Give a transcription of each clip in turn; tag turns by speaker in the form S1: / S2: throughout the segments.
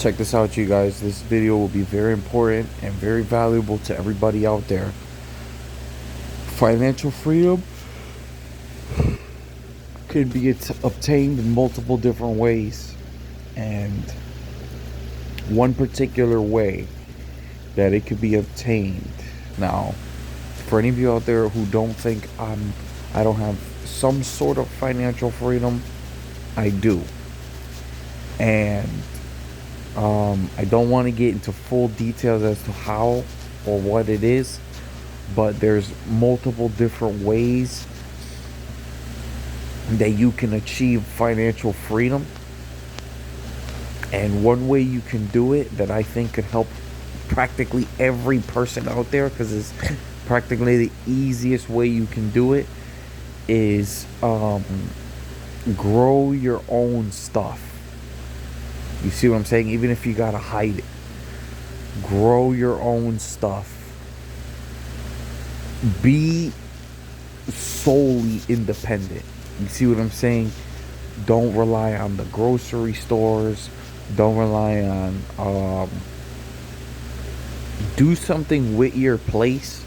S1: Check this out, you guys. This video will be very important and very valuable to everybody out there. Financial freedom can be obtained in multiple different ways. And one particular way that it could be obtained. Now, for any of you out there who don't think I don't have some sort of financial freedom, I do. And I don't want to get into full details as to how or what it is, but there's multiple different ways that you can achieve financial freedom. And one way you can do it that I think could help practically every person out there, because it's practically the easiest way you can do it, is grow your own stuff. You see what I'm saying? Even if you gotta hide it, grow your own stuff. Be solely independent. You see what I'm saying? Don't rely on the grocery stores. Don't rely on do something with your place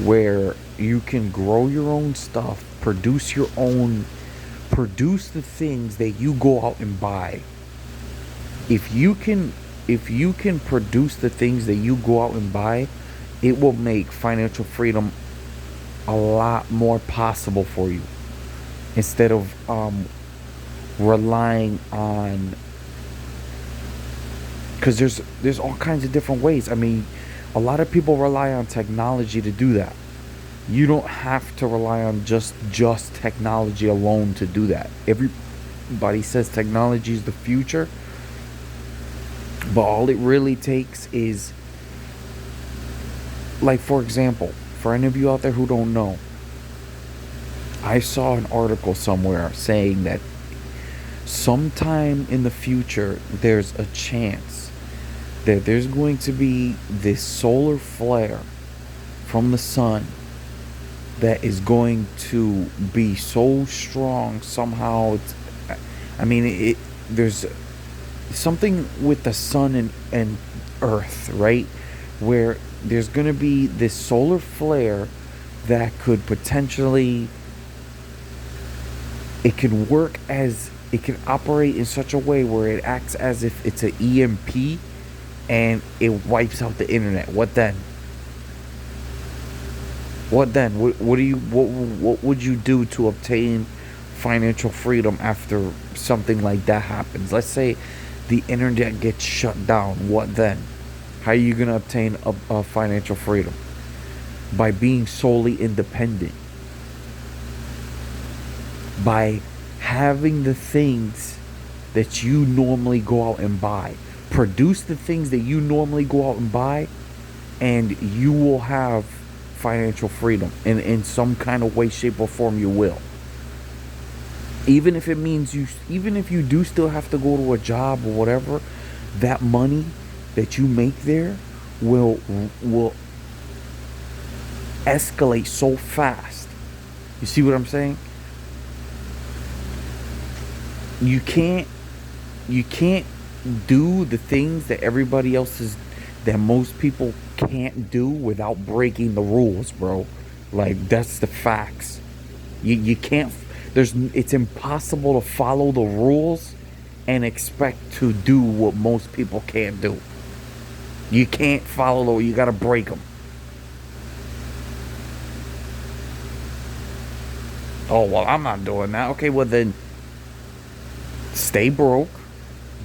S1: where you can grow your own stuff, produce the things that you go out and buy. If you can produce the things that you go out and buy, it will make financial freedom a lot more possible for you, instead of relying on, because there's all kinds of different ways. I mean, a lot of people rely on technology to do that. You don't have to rely on just technology alone to do that. Everybody says technology is the future, but all it really takes is, like, for example, for any of you out there who don't know, I saw an article somewhere saying that sometime in the future there's a chance that there's going to be this solar flare from the sun that is going to be so strong somehow. There's something with the sun and earth, right, where there's going to be this solar flare that could potentially, it can operate in such a way where it acts as if it's an EMP and it wipes out the internet. What then? What would you do to obtain financial freedom after something like that happens? Let's say the internet gets shut down. What then? How are you going to obtain a financial freedom? By being solely independent. By having the things that you normally go out and buy. Produce the things that you normally go out and buy, and you will have financial freedom. In some kind of way, shape, or form, you will. Even if it means even if you do still have to go to a job or whatever, that money that you make there will escalate so fast. You see what I'm saying? You can't do the things that that most people can't do without breaking the rules, bro. Like, that's the facts. You can't. It's impossible to follow the rules and expect to do what most people can't do. You can't follow you gotta break them. Oh, well, I'm not doing that. Okay, well then, stay broke.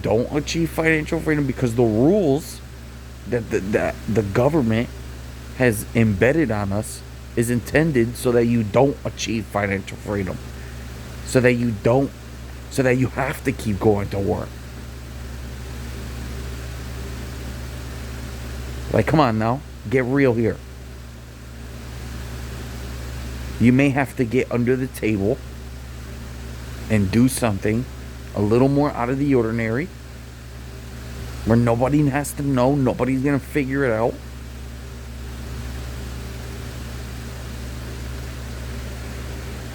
S1: Don't achieve financial freedom, because the rules that the government has embedded on us is intended so that you don't achieve financial freedom. So that you have to keep going to work. Like, come on now. Get real here. You may have to get under the table and do something a little more out of the ordinary, where nobody has to know, nobody's going to figure it out.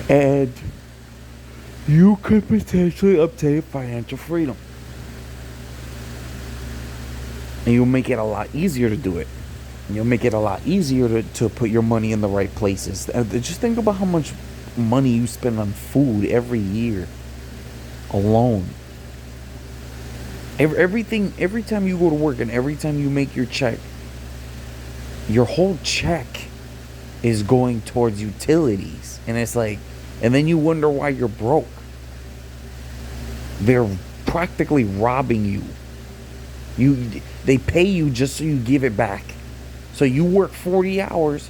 S1: And you could potentially obtain financial freedom. And you'll make it a lot easier to do it. You'll make it a lot easier to put your money in the right places. Just think about how much money you spend on food every year alone. Everything, every time you go to work and every time you make your check, your whole check is going towards utilities. And it's like, and then you wonder why you're broke. They're practically robbing you. They pay you just so you give it back. So you work 40 hours,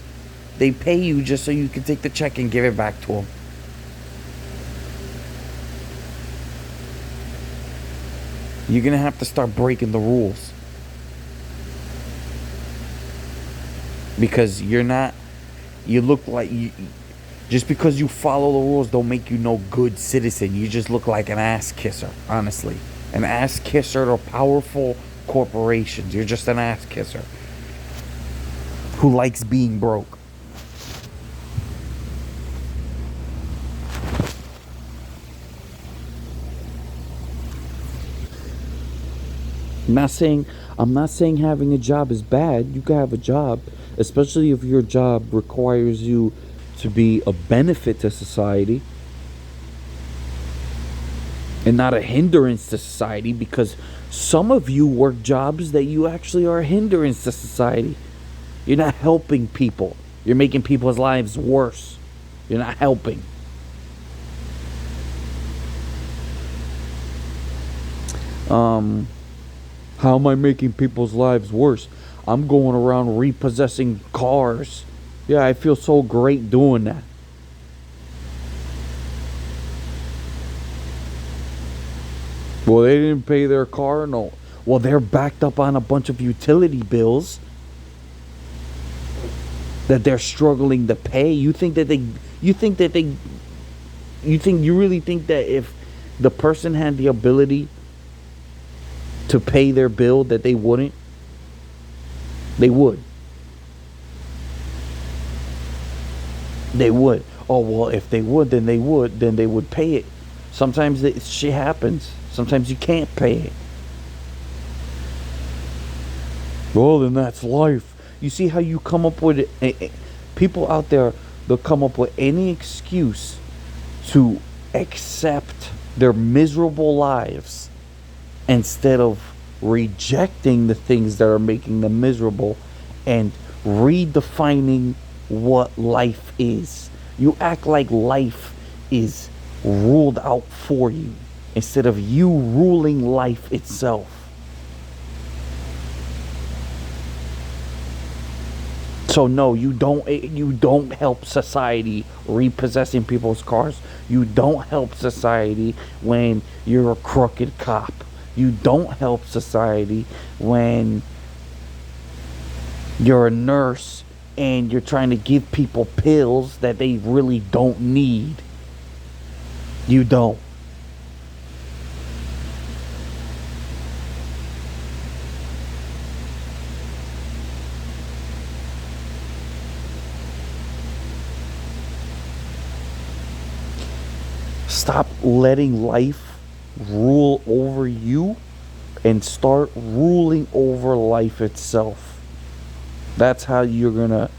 S1: they pay you just so you can take the check and give it back to them. You're going to have to start breaking the rules. Because you look like, just because you follow the rules don't make you no good citizen. You just look like an ass kisser, honestly. An ass kisser to powerful corporations. You're just an ass kisser who likes being broke. I'm not saying having a job is bad. You can have a job, especially if your job requires you to be a benefit to society and not a hindrance to society, because some of you work jobs that you actually are a hindrance to society. You're not helping people. You're making people's lives worse. You're not helping. How am I making people's lives worse? I'm going around repossessing cars. Yeah, I feel so great doing that. Well, they didn't pay their car? No. Well, they're backed up on a bunch of utility bills that they're struggling to pay. You really think that if the person had the ability to pay their bill that they wouldn't? They would. They would. Oh, well, if they would, then they would pay it. Sometimes shit happens. Sometimes you can't pay it. Well, then that's life. You see how you come up with it? People out there, they'll come up with any excuse to accept their miserable lives instead of rejecting the things that are making them miserable and redefining what life is. You act like life is ruled out for you instead of you ruling life itself. So no, you don't help society repossessing people's cars. You don't help society when you're a crooked cop. You don't help society when you're a nurse and you're trying to give people pills that they really don't need. You don't. Stop letting life rule over you and start ruling over life itself. That's how you're gonna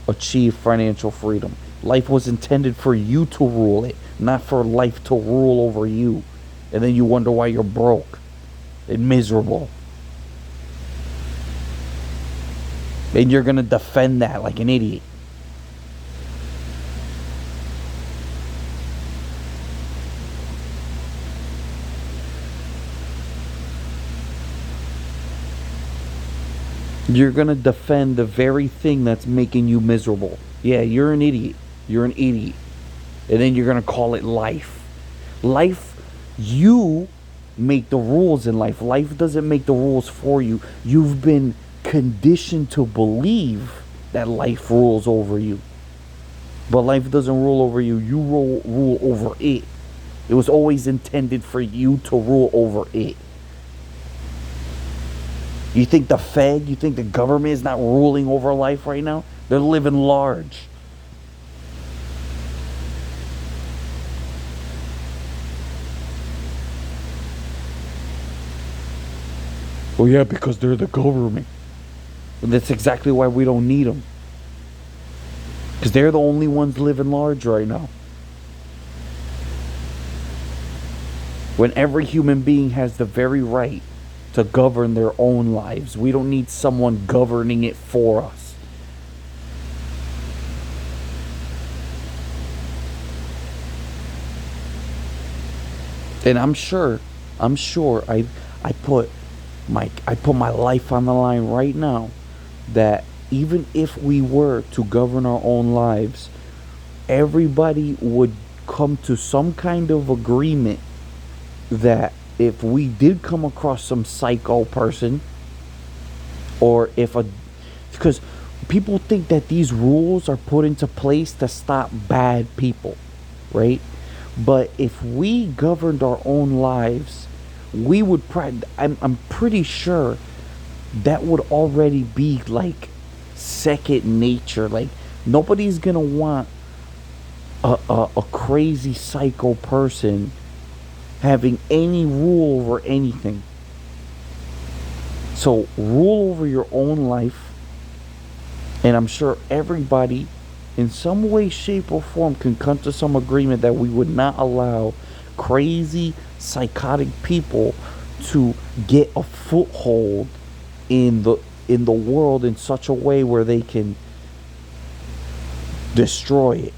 S1: achieve financial freedom. Life was intended for you to rule it, not for life to rule over you. And then you wonder why you're broke and miserable. And you're gonna defend that like an idiot. You're going to defend the very thing that's making you miserable. Yeah, you're an idiot. You're an idiot. And then you're going to call it life. Life, you make the rules in life. Life doesn't make the rules for you. You've been conditioned to believe that life rules over you. But life doesn't rule over you. You rule over it. It was always intended for you to rule over it. You think the Fed, you think the government is not ruling over life right now? They're living large. Well, yeah, because they're the government. And that's exactly why we don't need them. Because they're the only ones living large right now. When every human being has the very right to govern their own lives, we don't need someone governing it for us. And I'm sure I put my life on the line right now that even if we were to govern our own lives, everybody would come to some kind of agreement that if we did come across some psycho person, or if a, because people think that these rules are put into place to stop bad people, right? But if we governed our own lives, we would I'm pretty sure that would already be like second nature. Like, nobody's gonna want a crazy psycho person having any rule over anything. So rule over your own life, and I'm sure everybody in some way, shape, or form can come to some agreement that we would not allow crazy, psychotic people to get a foothold in the world in such a way where they can destroy it.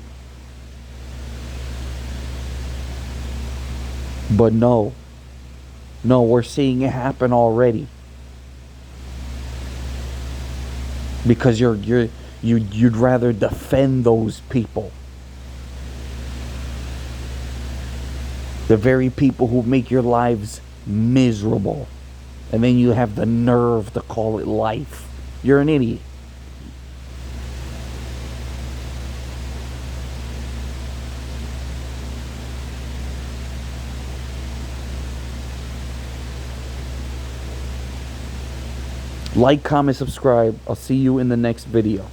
S1: But no, we're seeing it happen already. Because you'd rather defend those people. The very people who make your lives miserable. And then you have the nerve to call it life. You're an idiot. Like, comment, subscribe. I'll see you in the next video.